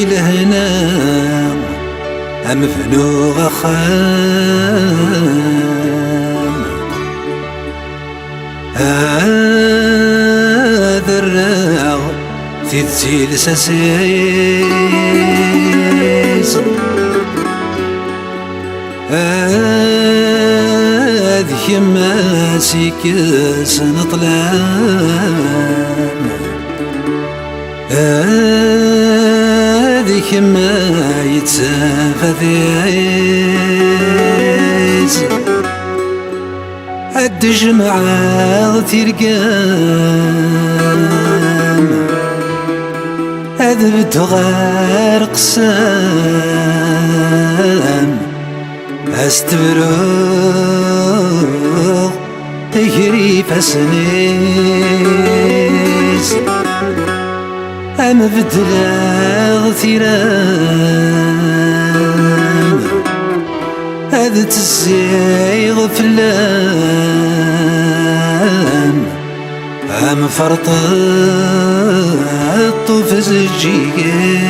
لهنا أمفنو غخام هذا الراغ تتسيل ساسيس هذه يماسك سنطلام هذيك ما يتسافى ذيز عد جمعة ترقام هذا بتغار قسام استبروغ تجري فسنيز أما بدلاغ ثيران هذا تزيغ فلان أما فرط الطوف زجيس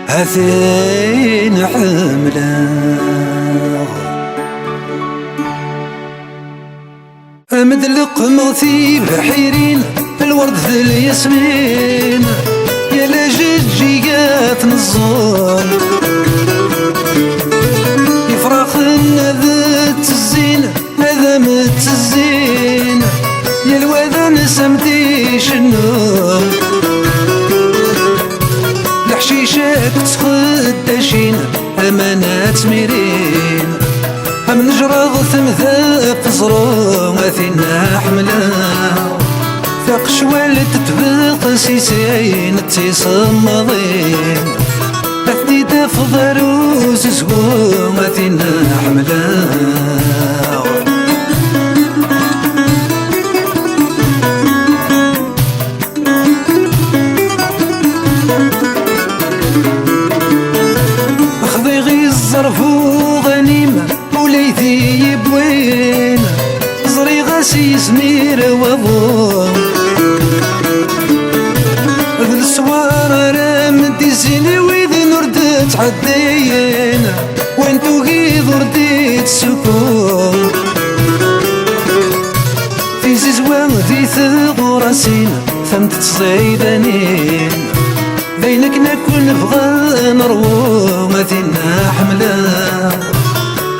هثين حملاغ أمدلق مغثي بحيرين الورد ذي الياسمين يا لجيجات نزول يفرخ ذات الزين هذا متزين يا الوذن سمتي شنو الحشيشات تخدشين أمانات ميرين هم نجرغ ثمثاق زرو أثينا حملان ثاق شوال تتبق سيسين تيصمضين أثني تفضل وززقوم أثينا حملاو أخذي غي الظرف وغنيمة وليثي يبوين زري غاسي سمير وضوم ذي السوار رامدي زيني ويذي نردت حدين وانتو غيظ رديت سكون في زيزوان ذي ثغراسين ثمت تصيدانين بينك نكون نبغى نروو مثلنا حملا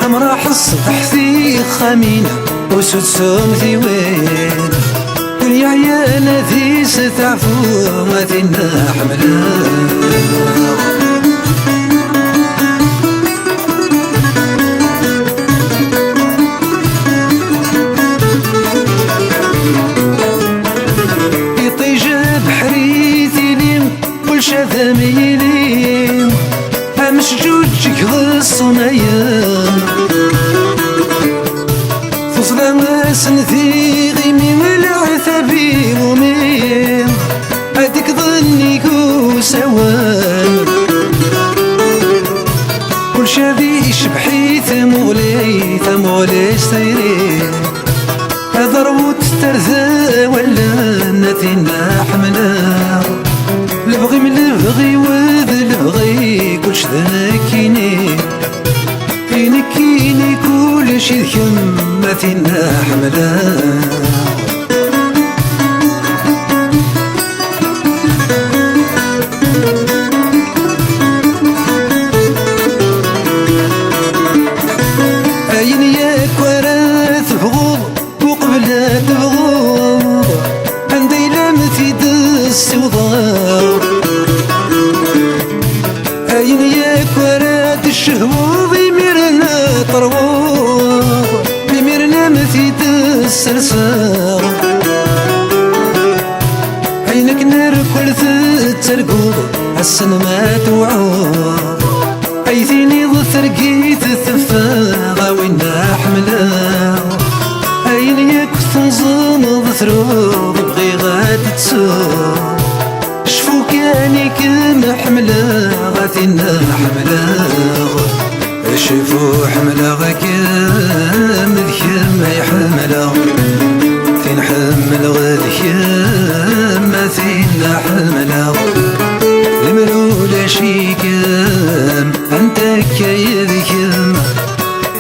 هم راح الصبح في خمينة وسود سوم ذي وين يا عيانا ذي ستعفو ما ذينا حملا يطيجة بحريثي ليم كل شذا ميليم همش جوجك غصنايم فصلا سنثي غيمي والعثبي ومين هاديك ظني سوان كل شذي شبحي ثمولي سيرين هذا روت ترثى ولا نثينا حملا البغي من البغي وذ البغي كلش ذاكيني كيني كل شي ذكم ما فينا حملا أين ياك ورا تبغض وقبل تبغض عندي لمتي دس وضار أين ياك ورا الشهوض يمرنا طروض يمرنا مثيد السرسار عينك نركل ترقوض حسن ما توعوض أيثيني ضثرقيت الثفاغة وينا حملا أين ياك تنظم ضثروض بغي غادي تسوض شفو كاني كم حملا غاثينا حملا شفو حملا غاكم ذكم يحملا فين حمل غاذكم مثلنا حمله المرولة شيكم أنت كيذكم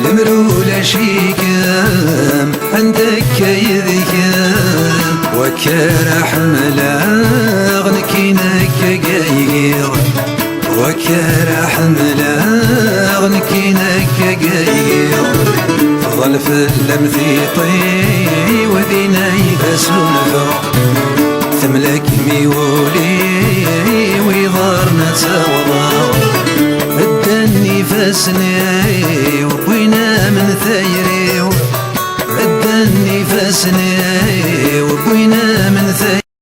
المرولة شيكم أنت كيذكم وكر حمله غنكينك قايقير وكر حمله غنكينك قايقير ظل في اللمثيطي وذينا يفسون تملك ميولي ويضارنا تسوضا الدني فسني وبوينا من ثيري الدني فسني وبوينا